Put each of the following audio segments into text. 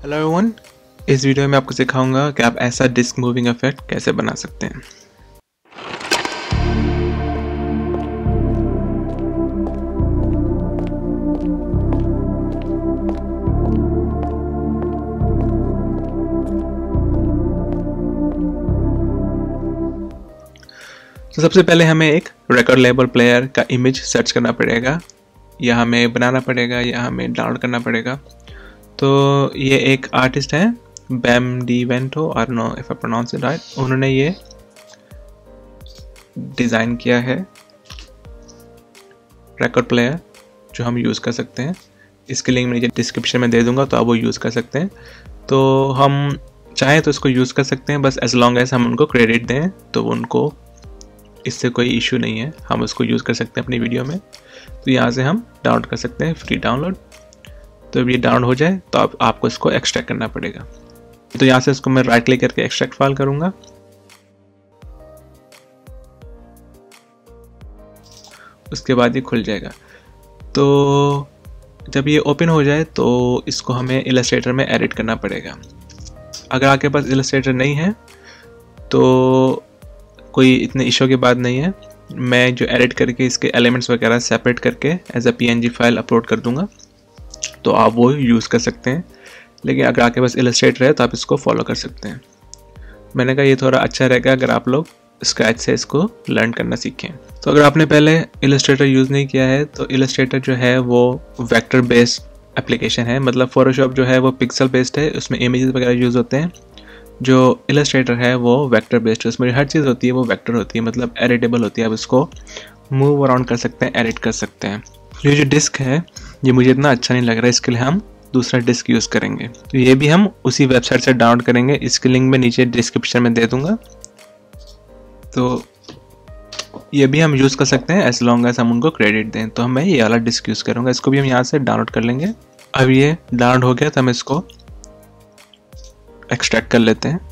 Hello everyone, इस video में आपको सिखाऊंगा कि आप ऐसा डिस्क मूविंग इफेक्ट कैसे बना सकते हैं। तो सबसे पहले हमें एक रिकॉर्ड लेबल प्लेयर का इमेज सर्च करना पड़ेगा, या हमें बनाना पड़ेगा, या हमें डाउनलोड करना पड़ेगा। तो ये एक आर्टिस्ट है बैम डी वेंटो, और no if I pronounce it right, उन्होंने ये डिज़ाइन किया है रिकॉर्ड प्लेयर जो हम यूज़ कर सकते हैं। इसके लिंक मैं डिस्क्रिप्शन में दे दूंगा, तो आप वो यूज़ कर सकते हैं। तो हम चाहें तो इसको यूज़ कर सकते हैं, बस एज लॉन्ग एज हम उनको क्रेडिट दें तो उनको इससे कोई इशू नहीं है, हम उसको यूज़ कर सकते हैं अपनी वीडियो में। तो यहाँ से हम डाउनलोड कर सकते हैं, फ्री डाउनलोड। तो अब ये डाउनलोड हो जाए तो आपको इसको एक्सट्रैक्ट करना पड़ेगा। तो यहाँ से इसको मैं राइट क्लिक करके एक्सट्रैक्ट फाइल करूँगा। उसके बाद ये खुल जाएगा। तो जब ये ओपन हो जाए तो इसको हमें इलस्ट्रेटर में एडिट करना पड़ेगा। अगर आपके पास इलस्ट्रेटर नहीं है तो कोई इतने इशू की बात नहीं है, मैं जो एडिट करके इसके एलिमेंट्स वगैरह सेपरेट करके as a PNG file upload कर दूंगा, तो आप वो यूज़ कर सकते हैं। लेकिन अगर आपके पास इलस्ट्रेटर है तो आप इसको फॉलो कर सकते हैं। मैंने कहा ये थोड़ा अच्छा रहेगा अगर आप लोग स्क्रैच से इसको लर्न करना सीखें। तो अगर आपने पहले इलस्ट्रेटर यूज़ नहीं किया है तो इलस्ट्रेटर जो है वो वेक्टर बेस्ड एप्लीकेशन है, मतलब फोटोशॉप जो है वो पिक्सल बेस्ड है, उसमें इमेजेस वगैरह यूज़ होते हैं। जो इलस्ट्रेटर है वो वेक्टर बेस्ड है, उसमें हर चीज़ होती है वो वेक्टर होती है, मतलब एडिटेबल होती है। आप इसको मूव अराउंड कर सकते हैं, एडिट कर सकते हैं। ये जो डिस्क है ये मुझे इतना अच्छा नहीं लग रहा है, इसके लिए हम दूसरा डिस्क यूज़ करेंगे। तो ये भी हम उसी वेबसाइट से डाउनलोड करेंगे, इसकी लिंक मैं नीचे डिस्क्रिप्शन में दे दूंगा। तो ये भी हम यूज़ कर सकते हैं एज लॉन्ग एज हम उनको क्रेडिट दें। तो मैं ये वाला डिस्क यूज़ करूँगा, इसको भी हम यहाँ से डाउनलोड कर लेंगे। अब ये डाउनलोड हो गया तो हम इसको एक्सट्रैक्ट कर लेते हैं।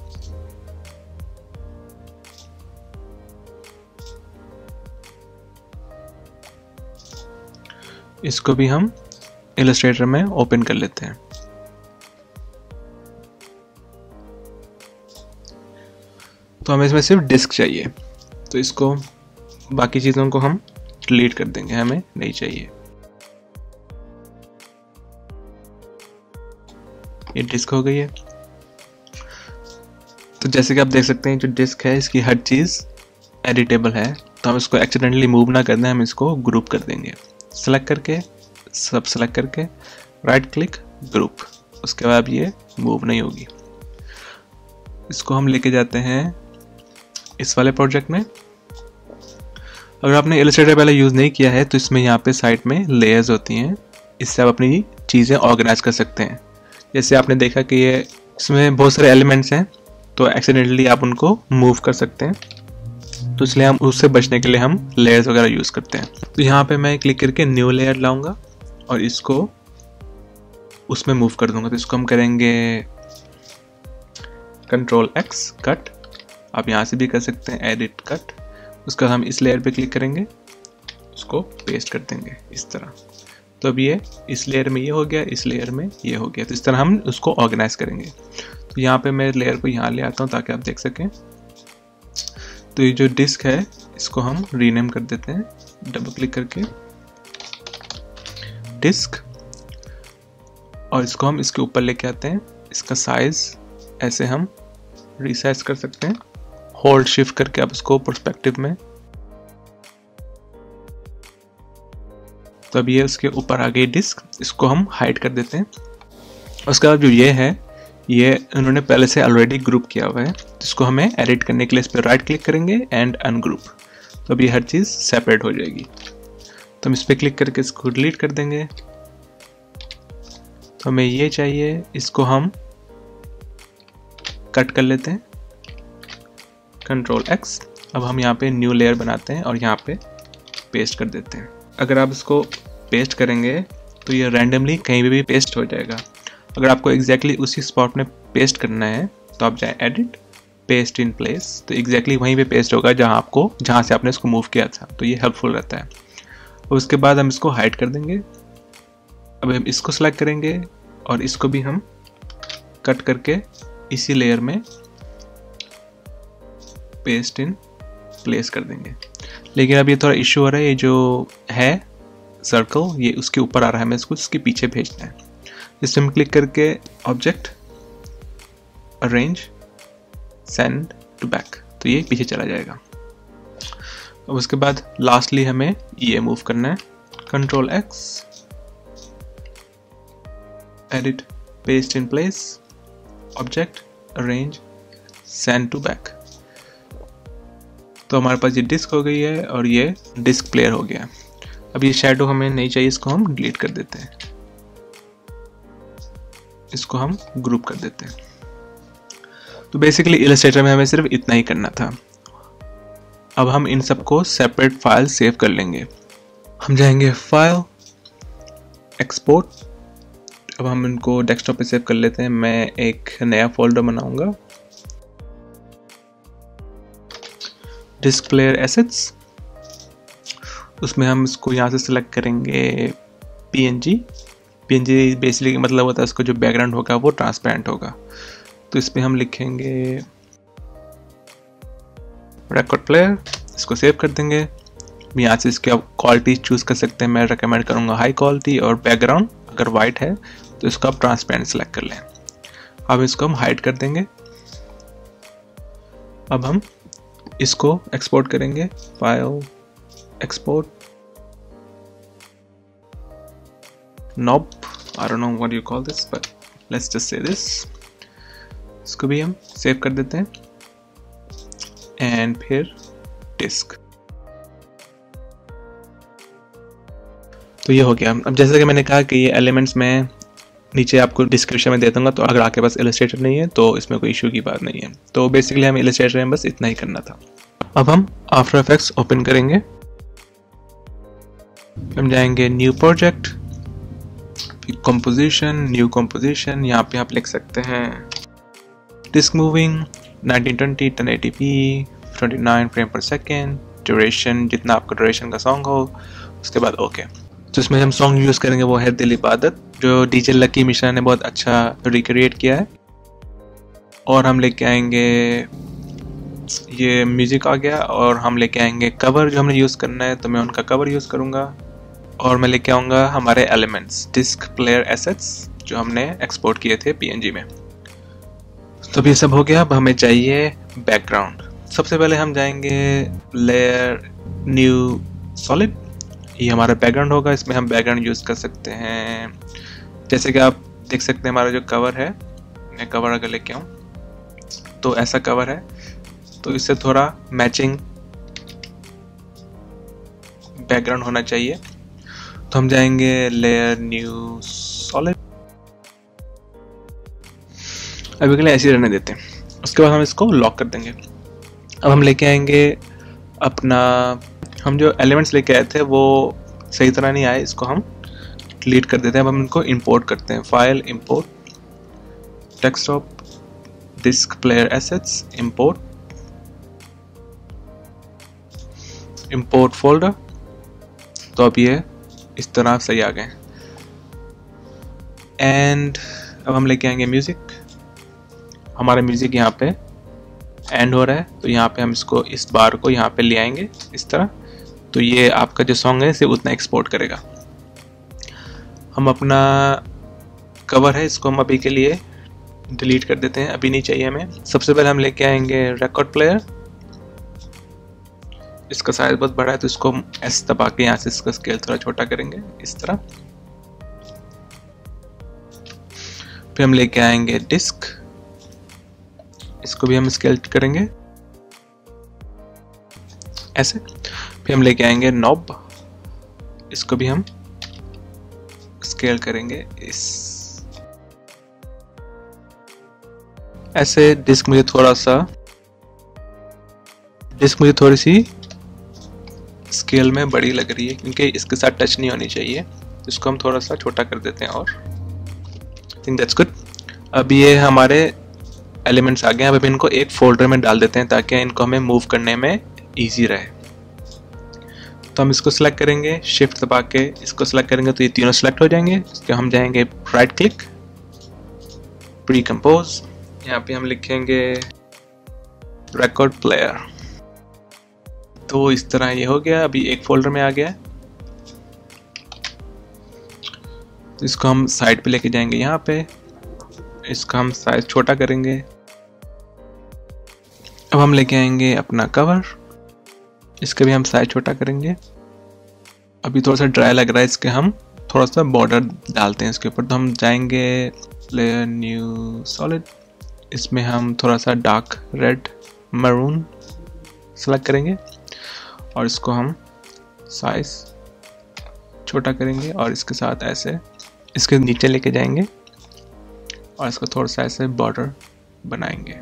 इसको भी हम इलस्ट्रेटर में ओपन कर लेते हैं। तो हमें इसमें सिर्फ डिस्क चाहिए, तो इसको बाकी चीज़ों को हम डिलीट कर देंगे, हमें नहीं चाहिए। ये डिस्क हो गई है। तो जैसे कि आप देख सकते हैं जो डिस्क है इसकी हर चीज़ एडिटेबल है। तो हम इसको एक्सीडेंटली मूव ना कर दें, हम इसको ग्रुप कर देंगे। सेलेक्ट करके, सब सेलेक्ट करके, राइट क्लिक, ग्रुप। उसके बाद ये मूव नहीं होगी। इसको हम लेके जाते हैं इस वाले प्रोजेक्ट में। अगर आपने इलस्ट्रेटर पहले यूज़ नहीं किया है तो इसमें यहाँ पे साइड में लेयर्स होती हैं, इससे आप अपनी चीज़ें ऑर्गेनाइज कर सकते हैं। जैसे आपने देखा कि ये इसमें बहुत सारे एलिमेंट्स हैं, तो एक्सीडेंटली आप उनको मूव कर सकते हैं। तो इसलिए हम उससे बचने के लिए हम लेयर्स वगैरह यूज़ करते हैं। तो यहाँ पे मैं क्लिक करके न्यू लेयर लाऊंगा और इसको उसमें मूव कर दूंगा। तो इसको हम करेंगे Ctrl+X कट। आप यहाँ से भी कर सकते हैं एडिट कट। उसका हम इस लेयर पे क्लिक करेंगे, उसको पेस्ट कर देंगे इस तरह। तो अब ये इस लेयर में ये हो गया, इस लेयर में ये हो गया। तो इस तरह हम उसको ऑर्गेनाइज करेंगे। तो यहाँ पे मैं लेयर को यहाँ ले आता हूँ ताकि आप देख सकें। तो ये जो डिस्क है इसको हम रीनेम कर देते हैं, डबल क्लिक करके डिस्क, और इसको हम इसके ऊपर लेके आते हैं। इसका साइज ऐसे हम रिसाइज कर सकते हैं, होल्ड शिफ्ट करके आप इसको पर्सपेक्टिव में। तो अब ये उसके ऊपर आ गई डिस्क, इसको हम हाइड कर देते हैं। उसके बाद जो ये है ये उन्होंने पहले से ऑलरेडी ग्रुप किया हुआ है, जिसको हमें एडिट करने के लिए इस पर राइट क्लिक करेंगे एंड अनग्रुप। तो अब ये हर चीज़ सेपरेट हो जाएगी। तो हम इस पर क्लिक करके इसको डिलीट कर देंगे। तो हमें ये चाहिए, इसको हम कट कर लेते हैं, Ctrl+X। अब हम यहाँ पे न्यू लेयर बनाते हैं और यहाँ पे पेस्ट कर देते हैं। अगर आप इसको पेस्ट करेंगे तो ये रैंडमली कहीं भी पेस्ट हो जाएगा। अगर आपको एग्जैक्टली उसी स्पॉट में पेस्ट करना है तो आप जाएं एडिट, पेस्ट इन प्लेस, तो एग्जैक्टली वहीं पे पेस्ट होगा जहाँ से आपने इसको मूव किया था। तो ये हेल्पफुल रहता है। और उसके बाद हम इसको हाइड कर देंगे। अब हम इसको सेलेक्ट करेंगे और इसको भी हम कट करके इसी लेयर में पेस्ट इन प्लेस कर देंगे। लेकिन अब ये थोड़ा इश्यू हो रहा है, ये जो है सर्कल ये उसके ऊपर आ रहा है, हमें इसको इसके पीछे भेजना है। इसमें क्लिक करके object, arrange, send to back, तो ये पीछे चला जाएगा। अब उसके बाद लास्टली हमें ये मूव करना है, control X, edit, paste in place, object, arrange, send to back. तो हमारे पास ये डिस्क हो गई है और ये डिस्क प्लेयर हो गया। अब ये शैडो हमें नहीं चाहिए, इसको हम डिलीट कर देते हैं, इसको हम ग्रुप कर देते हैं। तो बेसिकली इलस्ट्रेटर में हमें सिर्फ इतना ही करना था। अब हम इन सबको सेपरेट फाइल सेव कर लेंगे। हम जाएंगे फाइल, एक्सपोर्ट। अब हम इनको डेस्कटॉप पे सेव कर लेते हैं। मैं एक नया फोल्डर बनाऊंगा, डिस्क प्लेयर एसेट्स। उसमें हम इसको यहाँ से सिलेक्ट करेंगे PNG। PNG बेसिकली मतलब होता है उसका जो बैकग्राउंड होगा वो ट्रांसपेरेंट होगा। तो इसमें हम लिखेंगे रिकॉर्ड प्लेयर, इसको सेव कर देंगे। यहाँ से इसके आप क्वालिटी चूज कर सकते हैं, मैं रेकमेंड करूँगा हाई क्वालिटी, और बैकग्राउंड अगर वाइट है तो इसको आप ट्रांसपेरेंट सेलेक्ट कर लें। अब इसको हम हाइड कर देंगे। अब हम इसको एक्सपोर्ट करेंगे, file, export, knob, I don't know what you call this but let's just say this। इसको भी हम सेव कर देते हैं एंड फिर डिस्क। तो ये हो गया। अब जैसे कि मैंने कहा कि ये एलिमेंट्स मैं नीचे आपको डिस्क्रिप्शन में दे दूंगा, तो अगर आपके पास इलस्ट्रेटर नहीं है तो इसमें कोई इशू की बात नहीं है। तो बेसिकली हमें इलस्ट्रेटर में बस इतना ही करना था। अब हम आफ्टर इफेक्ट्स ओपन करेंगे, हम जाएंगे new project, composition, new composition. यहाँ पे आप लिख सकते हैं डिस्क मूविंग 1920 1080p 29 फ्रेम पर सेकेंड, ड्यूरेशन जितना आपका ड्यूरेशन का सॉन्ग हो। उसके बाद ओके। तो इसमें हम सॉन्ग यूज़ करेंगे वो है दिल इबादत, जो डीजे लकी मिश्रा ने बहुत अच्छा रिक्रिएट किया है। और हम लेके आएंगे, ये म्यूज़िक आ गया, और हम लेके आएंगे कवर जो हमने यूज़ करना है, तो मैं उनका कवर यूज़ करूँगा। और मैं लेके आऊँगा हमारे एलिमेंट्स, डिस्क प्लेयर एसेट्स जो हमने एक्सपोर्ट किए थे PNG में। तो अब ये सब हो गया। अब हमें चाहिए बैकग्राउंड। सबसे पहले हम जाएंगे लेयर, न्यू, सॉलिड। ये हमारा बैकग्राउंड होगा। इसमें हम बैकग्राउंड यूज़ कर सकते हैं, जैसे कि आप देख सकते हैं हमारा जो कवर है, मैं कवर अगर लेके आऊँ तो ऐसा कवर है, तो इससे थोड़ा मैचिंग बैकग्राउंड होना चाहिए। तो हम जाएंगे लेयर, न्यू, सॉलिड। अभी के लिए ऐसे ही रहने देते हैं। उसके बाद हम इसको लॉक कर देंगे। अब हम लेके आएंगे अपना, हम जो एलिमेंट्स लेके आए थे वो सही तरह नहीं आए, इसको हम डिलीट कर देते हैं। अब हम इनको इंपोर्ट करते हैं, file, import, desktop, disk player assets, import, import folder. तो अब ये इस तरह सही आ गए। एंड अब हम लेके आएंगे म्यूजिक। हमारा म्यूजिक यहाँ पे एंड हो रहा है, तो यहाँ पे हम इसको, इस बार को यहाँ पे ले आएंगे इस तरह। तो ये आपका जो सॉन्ग है सिर्फ उतना एक्सपोर्ट करेगा। हम अपना कवर है, इसको हम अभी के लिए डिलीट कर देते हैं, अभी नहीं चाहिए हमें। सबसे पहले हम लेके आएंगे रिकॉर्ड प्लेयर। इसका साइज बहुत बड़ा है तो इसको हम एस दबा के यहाँ से इसका स्केल थोड़ा छोटा करेंगे इस तरह। फिर हम लेके आएंगे डिस्क, इसको भी हम स्केल करेंगे ऐसे। फिर हम लेके आएंगे नॉब, इसको भी हम स्केल करेंगे इस ऐसे। डिस्क मुझे थोड़ी सी स्केल में बड़ी लग रही है क्योंकि इसके साथ टच नहीं होनी चाहिए, तो इसको हम थोड़ा सा छोटा कर देते हैं। और आई थिंक दैट्स गुड। अब ये हमारे एलिमेंट्स आ गए हैं। अब इनको एक फोल्डर में डाल देते हैं ताकि इनको हमें मूव करने में इजी रहे। तो हम इसको सिलेक्ट करेंगे, शिफ्ट दबा के इसको सिलेक्ट करेंगे तो ये तीनों सिलेक्ट हो जाएंगे। इसके हम जाएंगे राइट क्लिक, प्री कंपोज, यहाँ पे हम लिखेंगे रिकॉर्ड प्लेयर। तो इस तरह ये हो गया, अभी एक फोल्डर में आ गया है। तो इसको हम साइड पे लेके जाएंगे, यहाँ पे इसका हम साइज छोटा करेंगे। अब हम लेके आएंगे अपना कवर, इसका भी हम साइज छोटा करेंगे। अभी थोड़ा सा ड्राई लग रहा है, इसके हम थोड़ा सा बॉर्डर डालते हैं इसके ऊपर। तो हम जाएंगे लेयर न्यू सॉलिड, इसमें हम थोड़ा सा डार्क रेड मरून सेलेक्ट करेंगे और इसको हम साइज छोटा करेंगे और इसके साथ ऐसे इसके नीचे लेके जाएंगे और इसको थोड़ा सा ऐसे बॉर्डर बनाएंगे।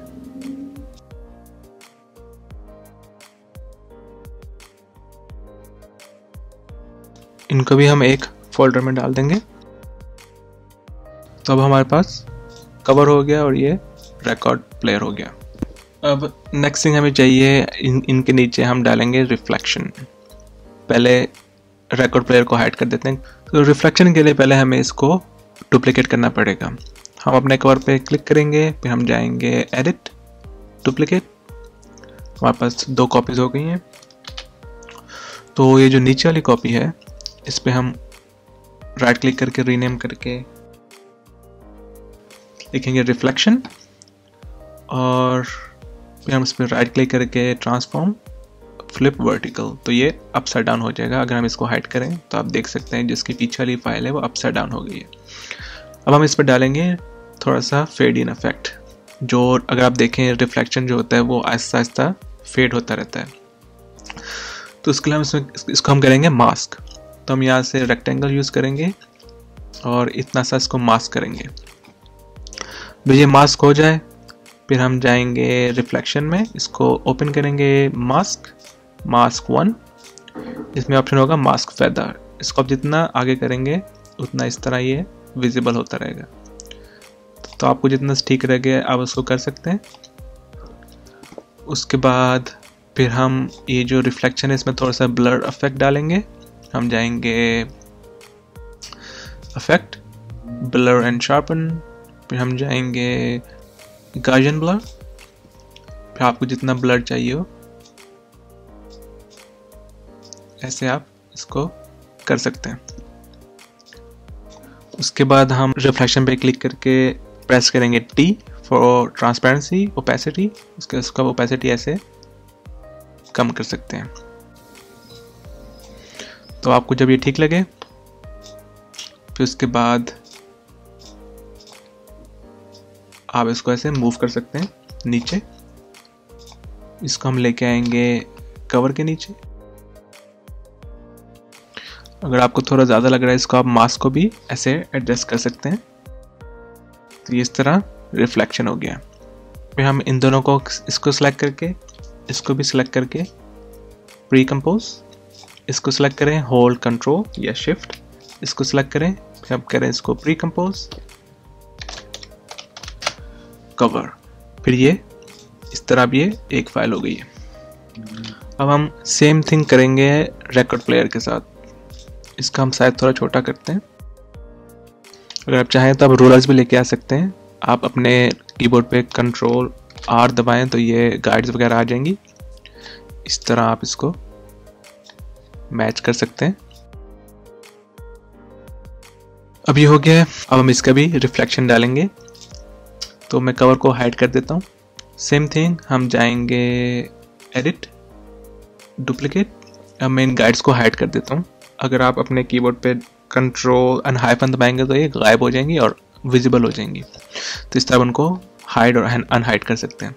इनको भी हम एक फोल्डर में डाल देंगे। तो अब हमारे पास कवर हो गया और ये रिकॉर्ड प्लेयर हो गया। अब नेक्स्ट थिंग हमें चाहिए, इनके नीचे हम डालेंगे रिफ्लेक्शन। पहले रिकॉर्ड प्लेयर को हाइड कर देते हैं। तो रिफ्लेक्शन के लिए पहले हमें इसको डुप्लीकेट करना पड़ेगा। हम अपने कवर पे क्लिक करेंगे, फिर हम जाएंगे एडिट डुप्लीकेट। हमारे पास 2 कॉपीज हो गई हैं। तो ये जो नीचे वाली कॉपी है, इस पे हम राइट क्लिक करके रीनेम करके लिखेंगे रिफ्लेक्शन और फिर हम इस पर राइट क्लिक करके ट्रांसफॉर्म फ्लिप वर्टिकल। तो ये अपसाइड डाउन हो जाएगा। अगर हम इसको हाइड करें तो आप देख सकते हैं जिसकी पीछे वाली फाइल है वो अपसाइड डाउन हो गई है। अब हम इस पर डालेंगे थोड़ा सा फेड इन इफेक्ट। जो अगर आप देखें रिफ्लेक्शन जो होता है वो आहिस्ता आहिस्ता फेड होता रहता है। तो उसके लिए हम इसको हम करेंगे मास्क। तो हम यहाँ से रेक्टेंगल यूज़ करेंगे और इतना सा इसको मास्क करेंगे। तो ये मास्क हो जाए, फिर हम जाएंगे रिफ्लेक्शन में, इसको ओपन करेंगे मास्क 1, इसमें ऑप्शन होगा मास्क फेदर। इसको आप जितना आगे करेंगे उतना इस तरह ये विजिबल होता रहेगा। तो आपको जितना ठीक लगे आप उसको कर सकते हैं। उसके बाद फिर हम ये जो रिफ्लेक्शन है इसमें थोड़ा सा ब्लर इफेक्ट डालेंगे। हम जाएंगे इफेक्ट ब्लर एंड शार्पन, फिर हम जाएंगे गॉसियन ब्लर। फिर आपको जितना ब्लर चाहिए हो ऐसे आप इसको कर सकते हैं। उसके बाद हम रिफ्लेक्शन पे क्लिक करके प्रेस करेंगे T फॉर ट्रांसपेरेंसी ओपेसिटी। उसका ओपेसिटी ऐसे कम कर सकते हैं। तो आपको जब ये ठीक लगे फिर उसके बाद आप इसको ऐसे मूव कर सकते हैं नीचे। इसको हम लेके आएंगे कवर के नीचे। अगर आपको थोड़ा ज़्यादा लग रहा है इसको आप मास्क को भी ऐसे एडजस्ट कर सकते हैं। तो इस तरह रिफ्लेक्शन हो गया। फिर हम इन दोनों को इसको सिलेक्ट करके इसको भी सिलेक्ट करके प्री कंपोज, इसको सिलेक्ट करें होल्ड कंट्रोल या शिफ्ट, इसको सिलेक्ट करें, फिर अब करें इसको प्री कंपोज कवर। फिर ये इस तरह भी ये एक फाइल हो गई है। अब हम सेम थिंग करेंगे रिकॉर्ड प्लेयर के साथ। इसका हम शायद थोड़ा छोटा करते हैं। अगर आप चाहें तो आप रोलर्स भी लेके आ सकते हैं। आप अपने कीबोर्ड पे कंट्रोल R दबाएं तो ये गाइड्स वगैरह आ जाएंगी। इस तरह आप इसको मैच कर सकते हैं। अब ये हो गया है। अब हम इसका भी रिफ्लेक्शन डालेंगे। तो मैं कवर को हाइड कर देता हूँ। सेम थिंग हम जाएंगे एडिट डुप्लीकेट। अब मैं इन गाइड्स को हाइड कर देता हूँ। अगर आप अपने कीबोर्ड पे कंट्रोल एंड हाइफन दबाएंगे तो ये गायब हो जाएंगी और विजिबल हो जाएंगी। तो इस तरह उनको हाइड और अनहाइड कर सकते हैं।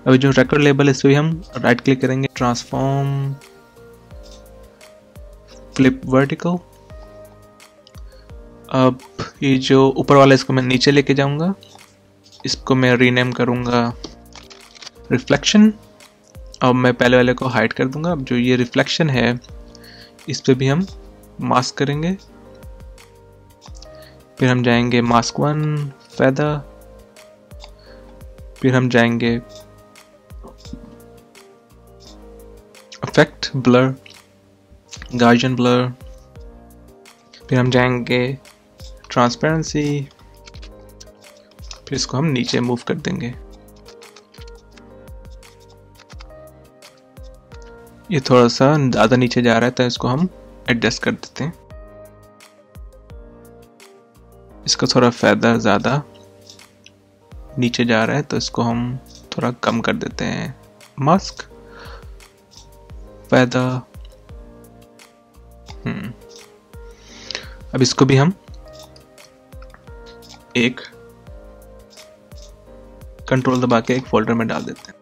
अभी जो रिकॉर्ड लेबल है इस पर हम राइट क्लिक करेंगे, ट्रांसफॉर्म फ्लिप वर्टिकल। अब ये जो ऊपर वाला इसको मैं नीचे लेके जाऊंगा, इसको मैं रीनेम करूंगा रिफ्लेक्शन। अब मैं पहले वाले को हाइड कर दूंगा। अब जो ये रिफ्लेक्शन है इस पे भी हम मास्क करेंगे। फिर हम जाएंगे मास्क 1 फेदर, फिर हम जाएंगे इफेक्ट ब्लर गॉसियन ब्लर, फिर हम जाएंगे ट्रांसपेरेंसी फिर इसको हम नीचे मूव कर देंगे। ये थोड़ा सा ज़्यादा नीचे जा रहा है तो इसको हम एडजस्ट कर देते हैं। इसका थोड़ा फेदर ज़्यादा नीचे जा रहा है तो इसको हम थोड़ा कम कर देते हैं। Mask feather. अब इसको भी हम एक कंट्रोल दबा के एक फोल्डर में डाल देते हैं।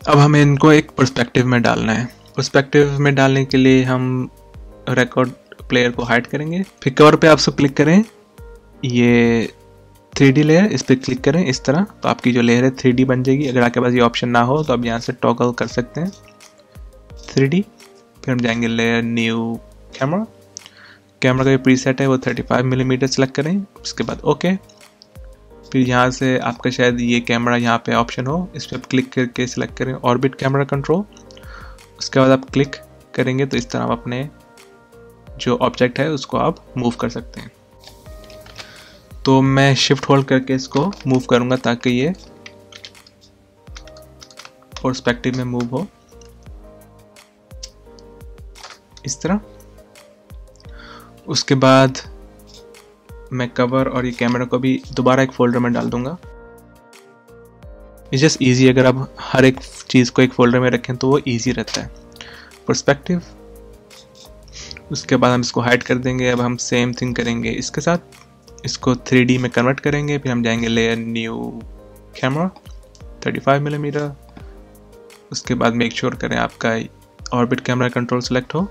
अब हमें इनको एक पर्सपेक्टिव में डालना है। पर्सपेक्टिव में डालने के लिए हम रिकॉर्ड प्लेयर को हाइड करेंगे, फिर कवर पे आपसे क्लिक करें, ये 3D लेयर, इस पर क्लिक करें इस तरह, तो आपकी जो लेयर है 3D बन जाएगी। अगर आपके पास ये ऑप्शन ना हो तो आप यहाँ से टॉगल कर सकते हैं 3D। फिर हम जाएंगे लेयर, न्यू कैमरा। कैमरा का जो प्रीसेट है वो 35mm सेलेक्ट करें, उसके बाद ओके। फिर यहाँ से आपका शायद ये कैमरा यहाँ पे ऑप्शन हो, इस पर क्लिक करके सिलेक्ट करें ऑर्बिट कैमरा कंट्रोल। उसके बाद आप क्लिक करेंगे तो इस तरह आप अपने जो ऑब्जेक्ट है उसको आप मूव कर सकते हैं। तो मैं शिफ्ट होल्ड करके इसको मूव करूंगा ताकि ये पर्सपेक्टिव में मूव हो इस तरह। उसके बाद मैं कवर और ये कैमरा को भी दोबारा एक फोल्डर में डाल दूंगा। इट्स जस्ट ईजी, अगर आप हर एक चीज़ को एक फोल्डर में रखें तो वो ईजी रहता है। पर्सपेक्टिव, उसके बाद हम इसको हाइड कर देंगे। अब हम सेम थिंग करेंगे इसके साथ, इसको 3D में कन्वर्ट करेंगे। फिर हम जाएंगे लेयर, न्यू कैमरा 35mm। उसके बाद मेक श्योर करें आपका ऑर्बिट कैमरा कंट्रोल सेलेक्ट हो।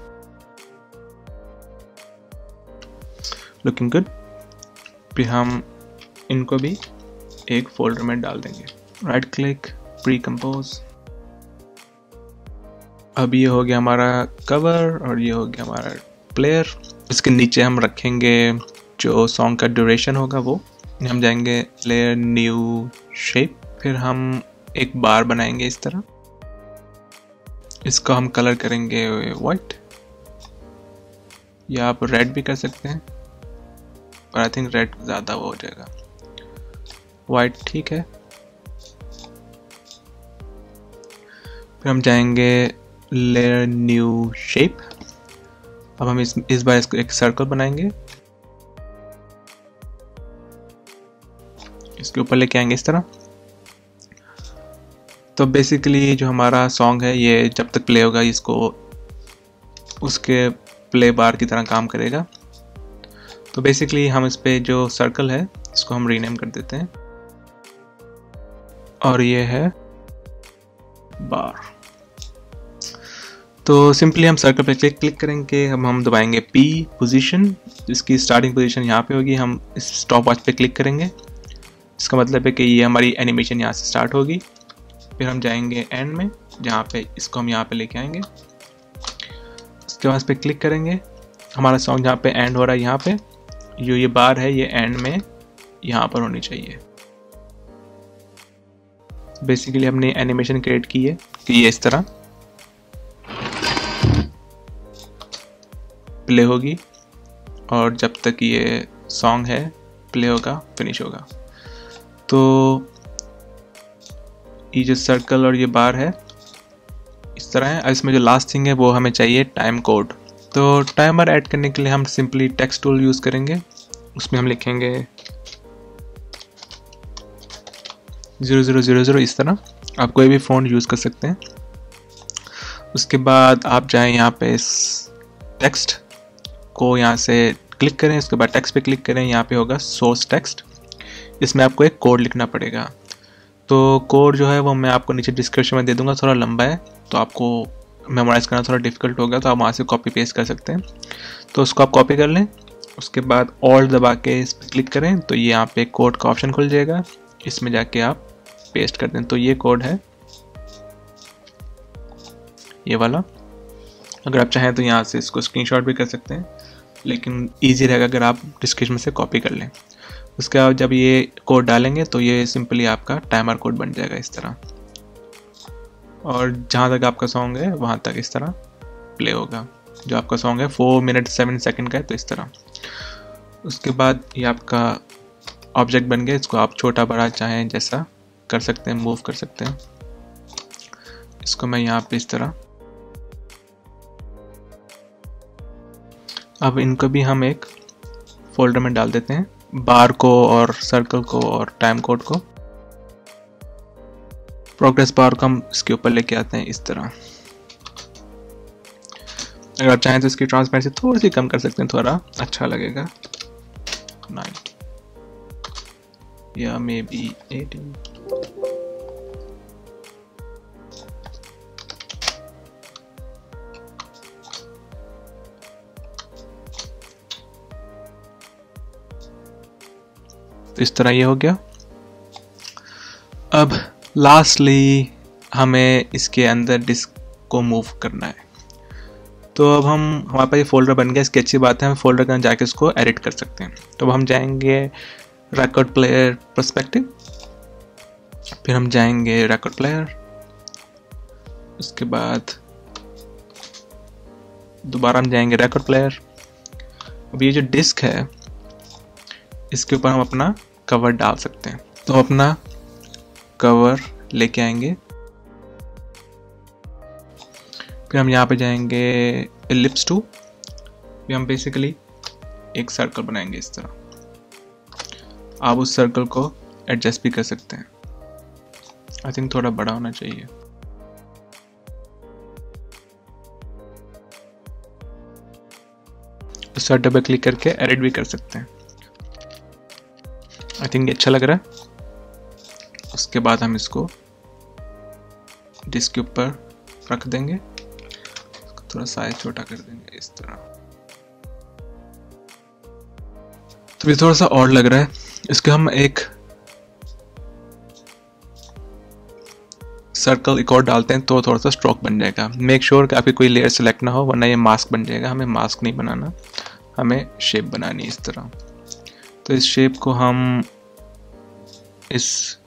Looking good. फिर हम इनको भी एक फोल्डर में डाल देंगे। Right click, pre compose. अब ये हो गया हमारा कवर और ये हो गया हमारा प्लेयर। इसके नीचे हम रखेंगे जो सॉन्ग का ड्यूरेशन होगा वो। हम जाएंगे लेयर, न्यू शेप। फिर हम एक बार बनाएंगे इस तरह। इसको हम कलर करेंगे वाइट, या आप रेड भी कर सकते हैं, पर आई थिंक रेड ज़्यादा वो हो जाएगा। वाइट ठीक है। फिर हम जाएंगे लेयर, न्यू शेप। अब हम इस बार इसको एक सर्कल बनाएंगे, इसके ऊपर लेके आएंगे इस तरह। तो बेसिकली जो हमारा सॉन्ग है ये जब तक प्ले होगा इसको उसके प्ले बार की तरह काम करेगा। तो बेसिकली हम इस पे जो सर्कल है इसको हम रीनेम कर देते हैं और ये है बार। तो सिंपली हम सर्कल पे क्लिक करेंगे। अब हम दबाएंगे P पोजीशन, जिसकी स्टार्टिंग पोजीशन यहाँ पे होगी। हम इस स्टॉप वॉच पे क्लिक करेंगे, इसका मतलब है कि ये हमारी एनिमेशन यहाँ से स्टार्ट होगी। फिर हम जाएंगे एंड में, जहाँ पे इसको हम यहाँ पे लेके आएंगे। उसके बाद इस पे क्लिक करेंगे। हमारा सॉन्ग जहाँ पे एंड हो रहा है, यहाँ पे जो ये बार है ये एंड में यहाँ पर होनी चाहिए। बेसिकली हमने एनिमेशन क्रिएट की है कि ये इस तरह प्ले होगी और जब तक ये सॉन्ग है प्ले होगा, फिनिश होगा। तो ये जो सर्कल और ये बार है इस तरह है। इसमें जो लास्ट थिंग है वो हमें चाहिए टाइम कोड। तो टाइमर ऐड करने के लिए हम सिंपली टेक्स्ट टूल यूज़ करेंगे। उसमें हम लिखेंगे 0000 इस तरह। आप कोई भी फ़ॉन्ट यूज़ कर सकते हैं। उसके बाद आप जाएं यहाँ पे इस टेक्स्ट को यहाँ से क्लिक करें, उसके बाद टेक्स्ट पे क्लिक करें। यहाँ पे होगा सोर्स टेक्स्ट, इसमें आपको एक कोड लिखना पड़ेगा। तो कोड जो है वो मैं आपको नीचे डिस्क्रिप्शन में दे दूंगा, थोड़ा लंबा है तो आपको मेमोराइज़ करना थोड़ा डिफिकल्ट होगा, तो आप वहाँ से कॉपी पेस्ट कर सकते हैं। तो उसको आप कॉपी कर लें, उसके बाद ऑल्ट दबा के इस पर क्लिक करें तो ये यहाँ पे कोड का ऑप्शन खुल जाएगा, इसमें जाके आप पेस्ट कर दें। तो ये कोड है ये वाला। अगर आप चाहें तो यहाँ से इसको स्क्रीनशॉट भी कर सकते हैं, लेकिन ईजी रहेगा अगर आप डिस्क्रिप्शन से कॉपी कर लें। उसके बाद जब ये कोड डालेंगे तो ये सिंपली आपका टाइमर कोड बन जाएगा इस तरह, और जहाँ तक आपका सॉन्ग है वहाँ तक इस तरह प्ले होगा। जो आपका सॉन्ग है 4 मिनट 7 सेकंड का है, तो इस तरह। उसके बाद ये आपका ऑब्जेक्ट बन गया। इसको आप छोटा बड़ा चाहें जैसा कर सकते हैं, मूव कर सकते हैं। इसको मैं यहाँ पे इस तरह, अब इनको भी हम एक फोल्डर में डाल देते हैं, बार को और सर्कल को और टाइम कोड को। प्रोग्रेस बार को हम इसके ऊपर लेके आते हैं इस तरह। अगर आप चाहें तो इसकी ट्रांसपेरेंसी थोड़ी सी कम कर सकते हैं, थोड़ा अच्छा लगेगा, 9 या मे बी 18। तो इस तरह ये हो गया। अब लास्टली हमें इसके अंदर डिस्क को मूव करना है। तो अब हमारे पास ये फोल्डर बन गया। इसकी अच्छी बात है, हम फोल्डर के अंदर जाके इसको एडिट कर सकते हैं। तो अब हम जाएंगे रिकॉर्ड प्लेयर पर्सपेक्टिव, फिर हम जाएंगे रिकॉर्ड प्लेयर, उसके बाद दोबारा हम जाएंगे रिकॉर्ड प्लेयर। अब ये जो डिस्क है इसके ऊपर हम अपना कवर डाल सकते हैं। तो अपना कवर लेके आएंगे, फिर हम यहाँ पे जाएंगे इलिप्स टू, फिर हम बेसिकली एक सर्कल बनाएंगे इस तरह। आप उस सर्कल को एडजस्ट भी कर सकते हैं। आई थिंक थोड़ा बड़ा होना चाहिए। उस पर डबल क्लिक करके एडिट भी कर सकते हैं। आई थिंक ये अच्छा लग रहा है। उसके बाद हम इसको डिस्क के ऊपर रख देंगे, थोड़ा साइज छोटा कर देंगे इस तरह। तो ये थोड़ा सा और लग रहा है। इसके हम एक सर्कल एक और डालते हैं तो थोड़ा सा स्ट्रोक बन जाएगा। मेक श्योर कि आपकी कोई लेयर सेलेक्ट ना हो, वरना ये मास्क बन जाएगा। हमें मास्क नहीं बनाना, हमें शेप बनानी इस तरह। तो इस शेप को हम इस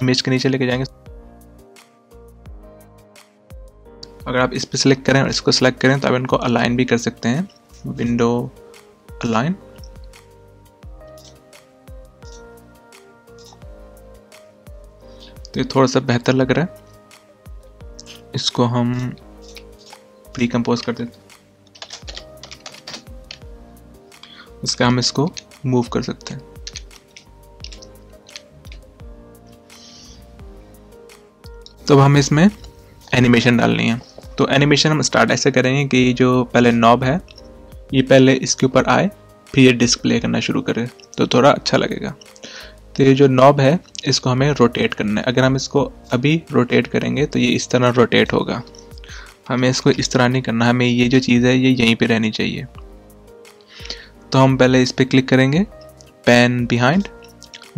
इमेज के नीचे लेके जाएंगे। अगर आप इस पे सिलेक्ट करें और इसको सिलेक्ट करें तो आप इनको अलाइन भी कर सकते हैं, विंडो अलाइन। तो ये थोड़ा सा बेहतर लग रहा है। इसको हम प्री कंपोज कर देते हैं, इसका हम इसको मूव कर सकते हैं। तो अब हमें इसमें एनिमेशन डालनी है। तो एनिमेशन हम स्टार्ट ऐसे करेंगे कि जो पहले नॉब है ये पहले इसके ऊपर आए, फिर ये डिस्क प्ले करना शुरू करे, तो थोड़ा अच्छा लगेगा। तो ये जो नॉब है इसको हमें रोटेट करना है। अगर हम इसको अभी रोटेट करेंगे तो ये इस तरह रोटेट होगा। हमें इसको इस तरह नहीं करना, हमें ये जो चीज़ है ये यहीं पे रहनी चाहिए। तो हम पहले इस पर क्लिक करेंगे, पैन बिहाइंड,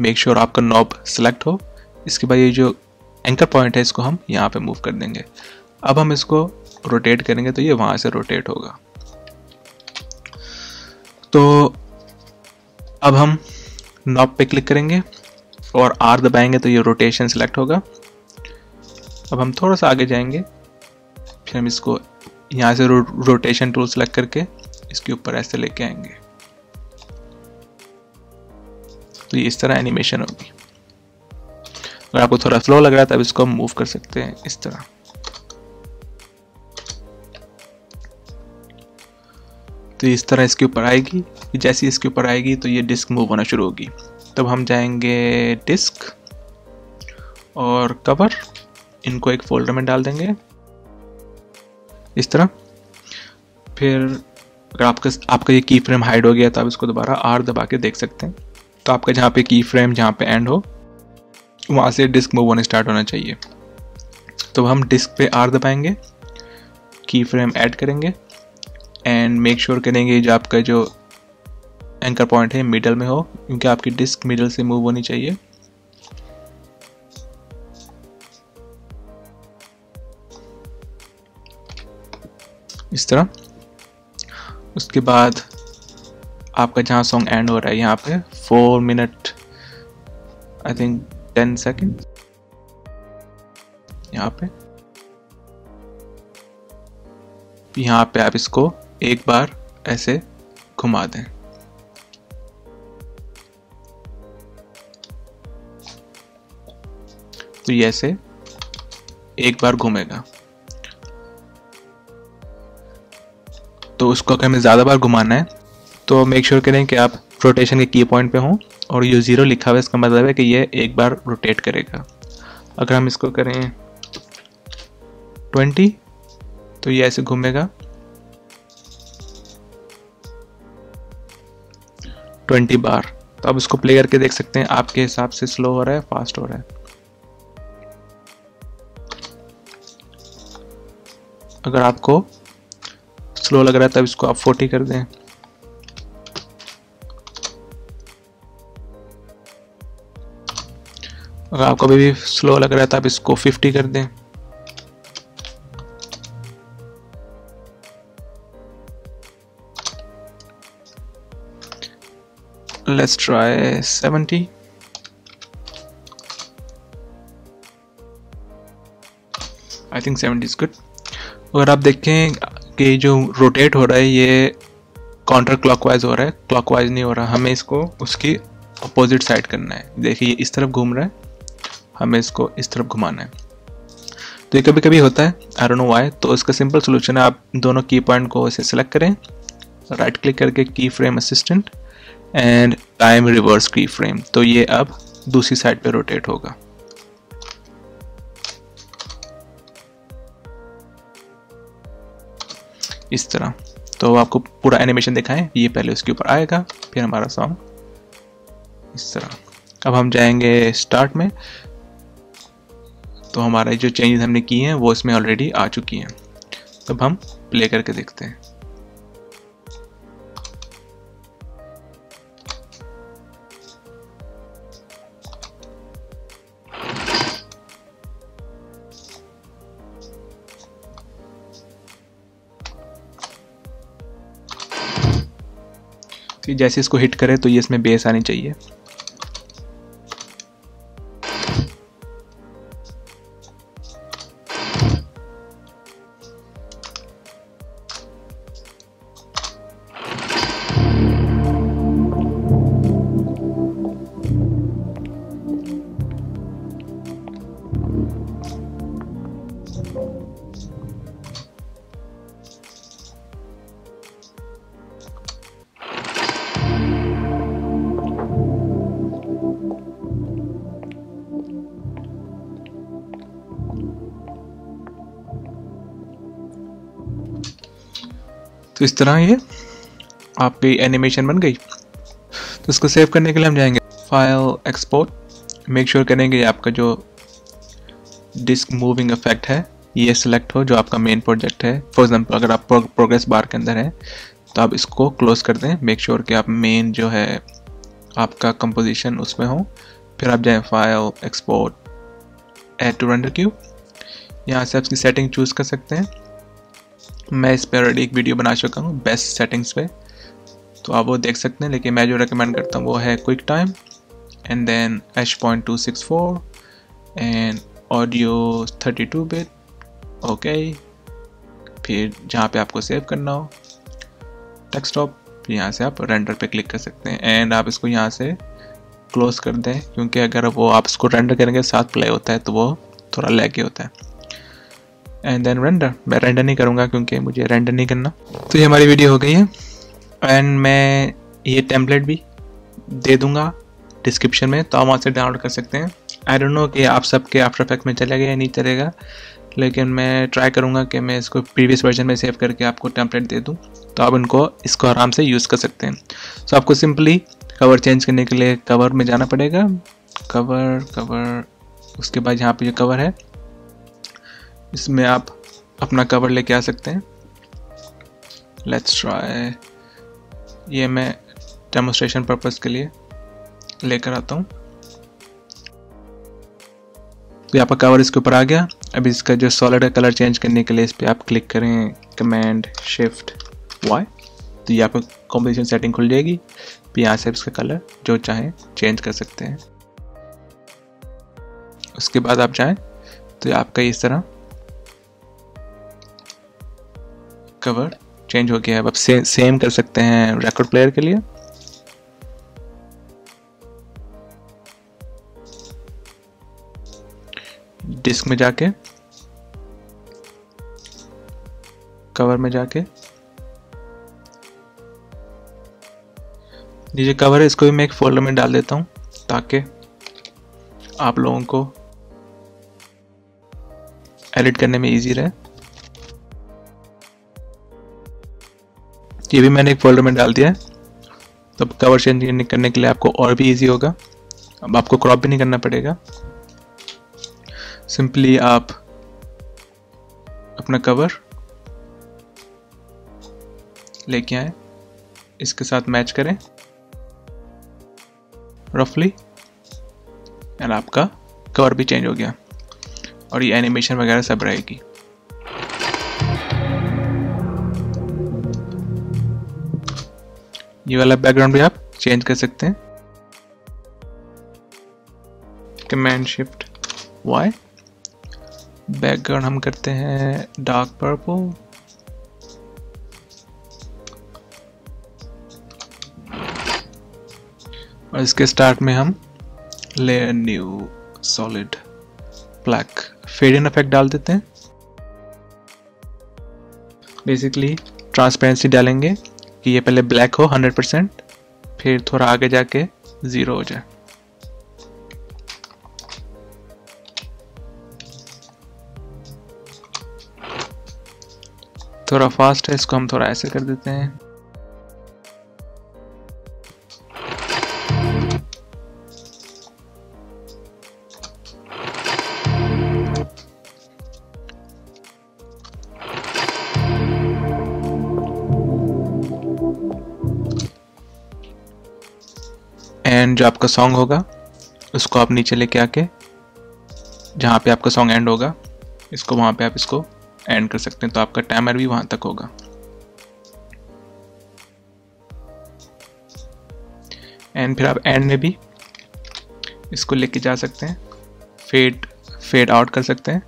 मेक श्योर आपका नॉब सेलेक्ट हो। इसके बाद ये जो एंकर पॉइंट है इसको हम यहाँ पे मूव कर देंगे। अब हम इसको रोटेट करेंगे तो ये वहाँ से रोटेट होगा। तो अब हम नॉब पे क्लिक करेंगे और आर दबाएंगे तो ये रोटेशन सेलेक्ट होगा। अब हम थोड़ा सा आगे जाएंगे, फिर हम इसको यहाँ से रोटेशन टूल सेलेक्ट करके इसके ऊपर ऐसे लेके आएंगे, तो ये इस तरह एनिमेशन होगी। अगर आपको थोड़ा स्लो लग रहा है तब इसको हम मूव कर सकते हैं इस तरह। तो इस तरह इसके ऊपर आएगी। जैसे इसके ऊपर आएगी तो ये डिस्क मूव होना शुरू होगी। तब हम जाएंगे डिस्क और कवर, इनको एक फोल्डर में डाल देंगे इस तरह। फिर अगर आपका ये की फ्रेम हाइड हो गया तो आप इसको दोबारा आर दबा के देख सकते हैं। तो आपका जहाँ पे की फ्रेम जहाँ पे एंड हो वहाँ से डिस्क मूव होने स्टार्ट होना चाहिए। तो हम डिस्क पे आर दबाएंगे, की फ्रेम ऐड करेंगे एंड मेक श्योर करेंगे जो आपका जो एंकर पॉइंट है मिडल में हो, क्योंकि आपकी डिस्क मिडल से मूव होनी चाहिए। इस तरह। उसके बाद आपका जहाँ सॉन्ग एंड हो रहा है यहाँ पे 4 मिनट आई थिंक 10 सेकेंड यहाँ पे आप इसको एक बार ऐसे घुमा दें। तो ये ऐसे एक बार घूमेगा। तो उसको अगर हमें ज़्यादा बार घुमाना है तो मेक श्योर करें कि आप रोटेशन के की पॉइंट पे हों, और ये 0 लिखा हुआ है, इसका मतलब है कि ये एक बार रोटेट करेगा। अगर हम इसको करें 20 तो ये ऐसे घूमेगा 20 बार। तो आप इसको प्ले करके देख सकते हैं आपके हिसाब से स्लो हो रहा है, फास्ट हो रहा है। अगर आपको स्लो लग रहा है तब इसको आप 40 कर दें। अगर आपको अभी भी स्लो लग रहा है तो आप इसको 50 कर दें। Let's try 70. I think 70 is good. अगर आप देखें कि जो रोटेट हो रहा है ये काउंटर क्लॉकवाइज हो रहा है, क्लॉकवाइज नहीं हो रहा। हमें इसको उसकी अपोजिट साइड करना है। देखिए ये इस तरफ घूम रहा है, हमें इसको इस तरफ घुमाना है। तो ये कभी कभी होता है, आई डोंट नो व्हाई। तो इसका सिंपल सोल्यूशन है, आप दोनों की पॉइंट को ऐसे सेलेक्ट करें, राइट क्लिक करके की frame assistant and time reverse की फ्रेम। तो ये अब दूसरी साइड पे रोटेट होगा। इस तरह। तो आपको पूरा एनिमेशन दिखाएं, ये पहले उसके ऊपर आएगा, फिर हमारा सॉन्ग इस तरह। अब हम जाएंगे स्टार्ट में, तो हमारे जो चेंजेस हमने किए हैं वो इसमें ऑलरेडी आ चुकी हैं। तब हम प्ले करके देखते हैं। कि जैसे इसको हिट करे तो ये इसमें बेस आनी चाहिए। तो इस तरह ये आपकी एनिमेशन बन गई। तो इसको सेव करने के लिए हम जाएंगे फाइल एक्सपोर्ट। मेक श्योर करेंगे आपका जो डिस्क मूविंग इफेक्ट है ये सिलेक्ट हो, जो आपका मेन प्रोजेक्ट है। फॉर एग्जांपल अगर आप प्रोग्रेस बार के अंदर है तो आप इसको क्लोज कर दें। मेक श्योर कि आप मेन जो है आपका कंपोजिशन उसमें हो। फिर आप जाएं file export add to render queue. यहाँ से आप इसकी सेटिंग चूज़ कर सकते हैं। मैं इस पर ऑलरेडी एक वीडियो बना चुका हूँ बेस्ट सेटिंग्स पे, तो आप वो देख सकते हैं। लेकिन मैं जो रेकमेंड करता हूँ वो है quick time and then H.264 and audio 32 bit. Okay, फिर जहाँ पे आपको सेव करना हो डेस्कटॉप, यहाँ से आप रेंडर पे क्लिक कर सकते हैं एंड आप इसको यहाँ से क्लोज कर दें, क्योंकि अगर वो आप इसको रेंडर करेंगे साथ प्ले होता है तो वो थोड़ा लैगी होता है। एंड देन रेंडर, मैं रेंडर नहीं करूँगा क्योंकि मुझे रेंडर नहीं करना। तो ये हमारी वीडियो हो गई है एंड मैं ये टेम्पलेट भी दे दूँगा डिस्क्रिप्शन में, तो आप वहाँ से डाउनलोड कर सकते हैं। आई डोंट नो कि आप सबके आफ्टर इफेक्ट में चलेगा या नहीं चलेगा, लेकिन मैं ट्राई करूँगा कि मैं इसको प्रीवियस वर्जन में सेव करके आपको टेम्पलेट दे दूँ, तो आप इसको आराम से यूज़ कर सकते हैं। सो आपको सिंपली कवर चेंज करने के लिए कवर में जाना पड़ेगा। कवर, उसके बाद यहाँ पे जो कवर है इसमें आप अपना कवर लेके आ सकते हैं। लेट्स ट्राई, ये मैं डेमोन्स्ट्रेशन पर्पस के लिए लेकर आता हूँ। तो यहाँ पर कवर इसके ऊपर आ गया। अब इसका जो सॉलिड है कलर चेंज करने के लिए इस पर आप क्लिक करें कमांड शिफ्ट वाई, तो यहाँ पर कॉम्पोजिशन सेटिंग खुल जाएगी। फिर यहाँ से इसका कलर जो चाहें चेंज कर सकते हैं। उसके बाद आप जाएं तो आपका इस तरह कवर चेंज हो गया है। अब सेम कर सकते हैं रिकॉर्ड प्लेयर के लिए। डिस्क में जाके, कवर में जाके, ये जो कवर है इसको भी मैं एक फोल्डर में डाल देता हूँ ताकि आप लोगों को एडिट करने में इजी रहे। ये भी मैंने एक फोल्डर में डाल दिया है। तो अब कवर चेंज करने के लिए आपको और भी इजी होगा। अब आपको क्रॉप भी नहीं करना पड़ेगा। सिंपली आप अपना कवर लेके आए, इसके साथ मैच करें रफली, एंड आपका कवर भी चेंज हो गया और ये एनिमेशन वगैरह सब रहेगी। ये वाला बैकग्राउंड भी आप चेंज कर सकते हैं। कमांड शिफ्ट वाई, बैकग्राउंड हम करते हैं डार्क पर्पल, और इसके स्टार्ट में हम layer new solid black fade in effect डाल देते हैं। बेसिकली ट्रांसपेरेंसी डालेंगे कि ये पहले ब्लैक हो 100%, फिर थोड़ा आगे जाके 0 हो जाए। थोड़ा फास्ट है, इसको हम थोड़ा ऐसे कर देते हैं। एंड जो आपका सॉन्ग होगा उसको आप नीचे लेके आके जहाँ पे आपका सॉन्ग एंड होगा, इसको वहाँ पे आप इसको एंड कर सकते हैं, तो आपका टाइमर भी वहाँ तक होगा। एंड फिर आप एंड में भी इसको लेके जा सकते हैं, फेड आउट कर सकते हैं।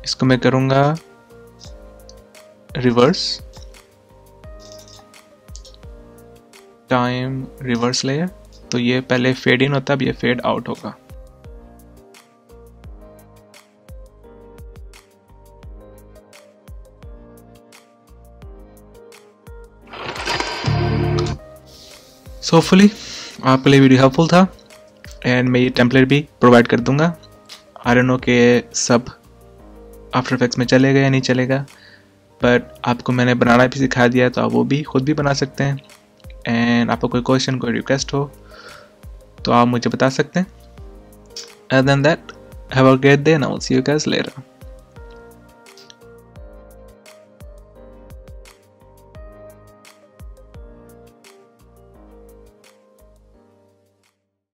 इसको मैं करूँगा रिवर्स टाइम रिवर्स लेयर, तो ये पहले फेड इन होता है, अब ये फेड आउट होगा। सो होपफुली आपके लिए वीडियो हेल्पफुल था, एंड मैं ये टेम्पलेट भी प्रोवाइड कर दूंगा। आई डोंट नो कि सब आफ्टर इफेक्ट्स में चलेगा या नहीं चलेगा, बट आपको मैंने बनाना भी सिखा दिया है, तो आप वो भी खुद भी बना सकते हैं। एंड आपको कोई क्वेश्चन, कोई रिक्वेस्ट हो तो आप मुझे बता सकते हैं। Other than that, have a great day and I will see you guys later.